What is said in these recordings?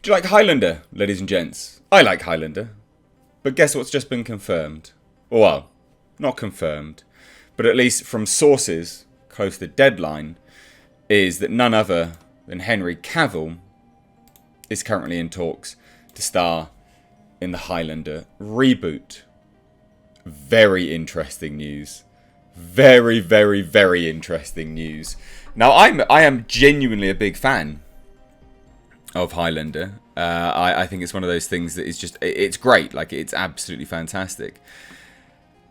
Do you like Highlander, ladies and gents? I like Highlander. But guess what's just been confirmed? Well, not confirmed, but at least from sources close to the deadline, is that none other than Henry Cavill is currently in talks to star in the Highlander reboot. Very interesting news. Very, very, very interesting news. Now, I am genuinely a big fan of Highlander. I think it's one of those things that is just, it's great. Like, it's absolutely fantastic.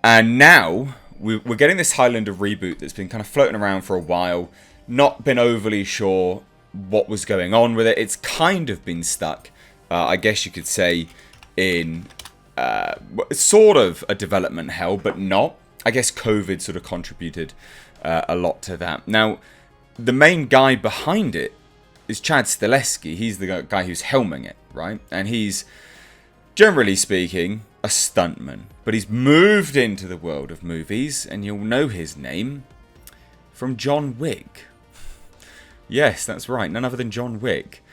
And now, we're getting this Highlander reboot that's been kind of floating around for a while. Not been overly sure what was going on with it. It's kind of been stuck, I guess you could say, in sort of a development hell, but not. I guess COVID sort of contributed a lot to that. Now, the main guy behind it is Stahelski. He's the guy who's helming it, right? And he's, generally speaking, a stuntman. But he's moved into the world of movies, and you'll know his name from John Wick. Yes, that's right, none other than John Wick.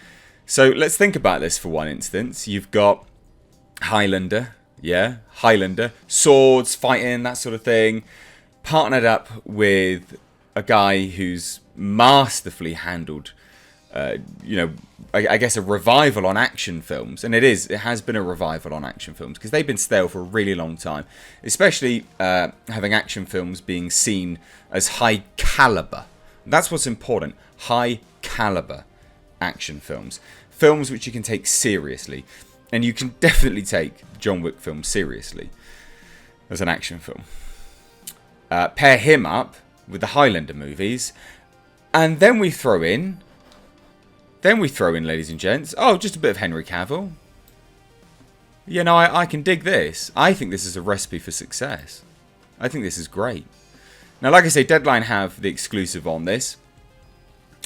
So let's think about this for one instance. You've got Highlander, Highlander, swords, fighting, that sort of thing, partnered up with a guy who's masterfully handled, I guess a revival on action films. And it has been a revival on action films, because they've been stale for a really long time, especially having action films being seen as high caliber. That's what's important. High caliber action films. Films which you can take seriously. And you can definitely take John Wick films seriously as an action film. Pair him up with the Highlander movies. And then we throw in, ladies and gents, just a bit of Henry Cavill. I can dig this. I think this is a recipe for success. I think this is great. Now, like I say, Deadline have the exclusive on this.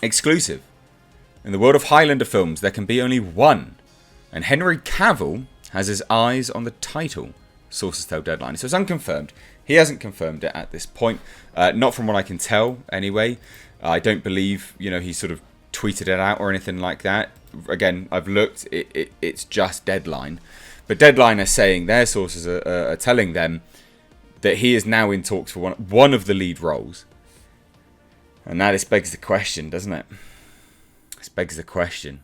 Exclusive. In the world of Highlander films, there can be only one. And Henry Cavill has his eyes on the title, sources tell Deadline. So it's unconfirmed. He hasn't confirmed it at this point. Not from what I can tell, anyway. I don't believe, he sort of tweeted it out or anything like that. Again, I've looked. It's just Deadline. But Deadline are saying, their sources are telling them that he is now in talks for one of the lead roles. And that begs the question, doesn't it? This begs the question.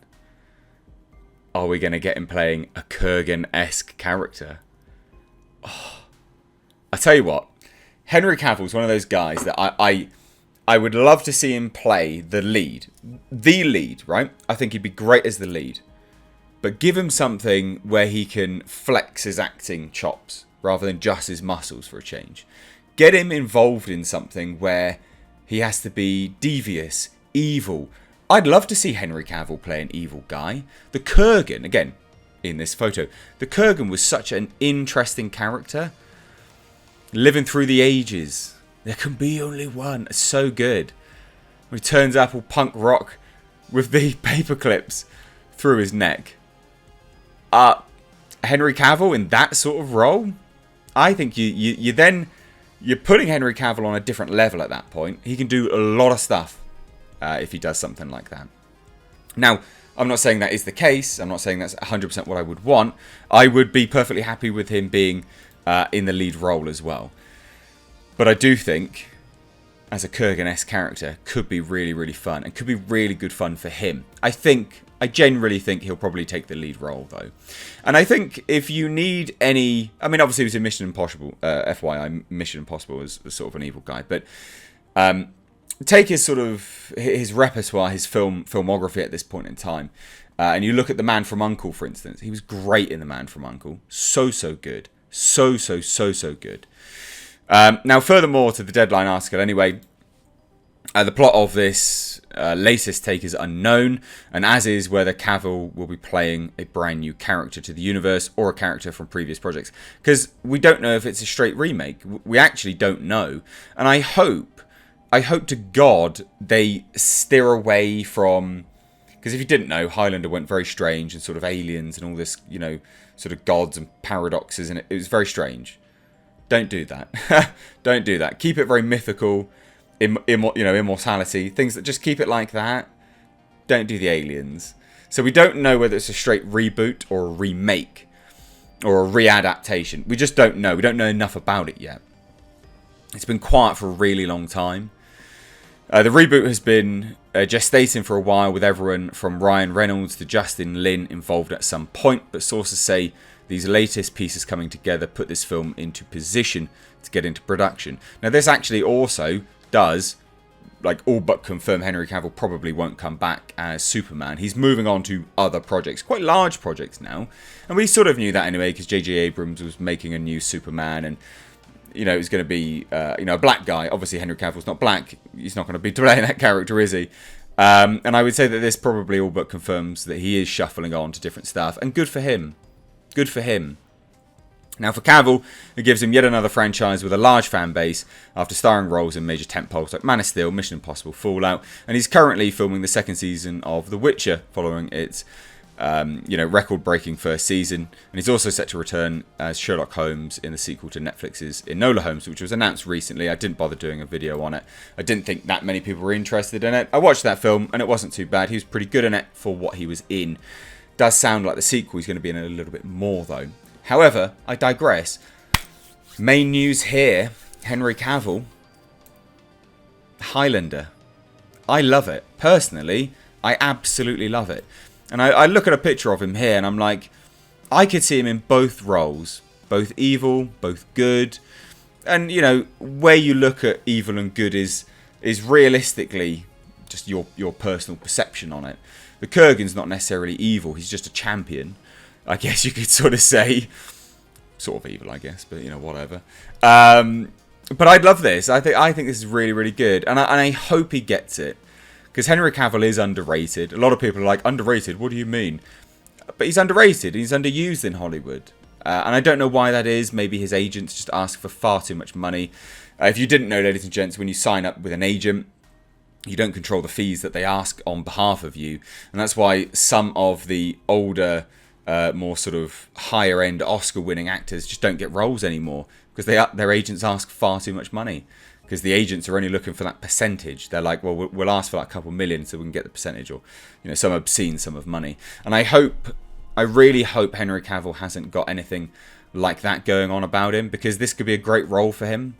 Are we going to get him playing a Kurgan-esque character? I tell you what. Henry Cavill's one of those guys that I would love to see him play the lead. The lead, right? I think he'd be great as the lead. But give him something where he can flex his acting chops rather than just his muscles for a change. Get him involved in something where he has to be devious, evil. I'd love to see Henry Cavill play an evil guy. The Kurgan, again, in this photo, the Kurgan was such an interesting character. Living through the ages. There can be only one. It's so good. When he turns up all punk rock with the paper clips through his neck. Henry Cavill in that sort of role, I think you're putting Henry Cavill on a different level at that point. He can do a lot of stuff if he does something like that. Now, I'm not saying that is the case. I'm not saying that's 100% what I would want. I would be perfectly happy with him being in the lead role as well. But I do think, as a Kurgan-esque character, could be really, really fun. And could be really good fun for him. I generally think he'll probably take the lead role, though. And I think if you need any... I mean, obviously he was in Mission Impossible. FYI, Mission Impossible is sort of an evil guy. But take his sort of... his repertoire, his filmography at this point in time. And you look at The Man from U.N.C.L.E., for instance. He was great in The Man from U.N.C.L.E. So good. So good. Now, furthermore to the Deadline article, anyway... the plot of this latest take is unknown, and as is whether Cavill will be playing a brand new character to the universe or a character from previous projects. Because we don't know if it's a straight remake. We actually don't know. And I hope to God they steer away from... Because if you didn't know, Highlander went very strange and sort of aliens and all this, sort of gods and paradoxes, and it was very strange. Don't do that. Don't do that. Keep it very mythical. Immortality, things that just keep it like that. Don't do the aliens. So we don't know whether it's a straight reboot or a remake or a readaptation. We just don't know. We don't know enough about it yet. It's been quiet for a really long time. The reboot has been gestating for a while, with everyone from Ryan Reynolds to Justin Lin involved at some point, but sources say these latest pieces coming together put this film into position to get into production. Now this actually also does, like, all but confirm Henry Cavill probably won't come back as Superman. He's moving on to other projects, quite large projects now, and we sort of knew that anyway, because J.J. Abrams was making a new Superman, and you know, it was going to be, a black guy. Obviously, Henry Cavill's not black. He's not going to be playing that character, is he? And I would say that this probably all but confirms that he is shuffling on to different stuff. And good for him. Good for him. Now, for Cavill, it gives him yet another franchise with a large fan base after starring roles in major tentpoles like Man of Steel, Mission Impossible, Fallout. And he's currently filming the second season of The Witcher, following its record-breaking first season, and he's also set to return as Sherlock Holmes in the sequel to Netflix's Enola Holmes, which was announced recently. I didn't bother doing a video on it. I didn't think that many people were interested in it. I watched that film, and it wasn't too bad. He was pretty good in it for what he was in. Does sound like the sequel he's going to be in a little bit more, though. However, I digress. Main news here, Henry Cavill, Highlander. I love it. Personally, I absolutely love it. And I look at a picture of him here and I'm like, I could see him in both roles. Both evil, both good. And, you know, where you look at evil and good is realistically just your personal perception on it. The Kurgan's not necessarily evil. He's just a champion, I guess you could sort of say. Sort of evil, I guess, but, you know, whatever. But I'd love this. I think this is really, really good. And I hope he gets it. Because Henry Cavill is underrated. A lot of people are like, underrated? What do you mean? But he's underrated. He's underused in Hollywood. And I don't know why that is. Maybe his agents just ask for far too much money. If you didn't know, ladies and gents, when you sign up with an agent, you don't control the fees that they ask on behalf of you. And that's why some of the older, more sort of higher-end Oscar-winning actors just don't get roles anymore. Because their agents ask far too much money. Because the agents are only looking for that percentage. They're like, well, we'll ask for like a couple million so we can get the percentage, or, you know, some obscene sum of money. And I really hope Henry Cavill hasn't got anything like that going on about him, because this could be a great role for him.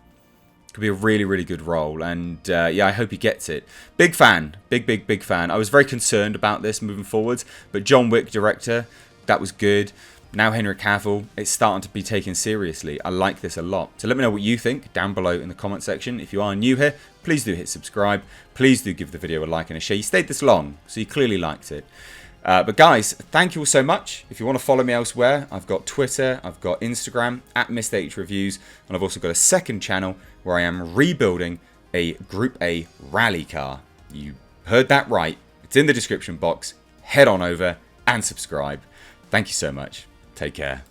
It could be a really, really good role. And I hope he gets it. Big fan. Big fan. I was very concerned about this moving forwards, but John Wick, director, that was good. Now Henry Cavill, it's starting to be taken seriously. I like this a lot. So let me know what you think down below in the comment section. If you are new here, please do hit subscribe. Please do give the video a like and a share. You stayed this long, so you clearly liked it. But guys, thank you all so much. If you want to follow me elsewhere, I've got Twitter, I've got Instagram, @MrH and I've also got a second channel where I am rebuilding a Group A rally car. You heard that right. It's in the description box. Head on over and subscribe. Thank you so much. Take care.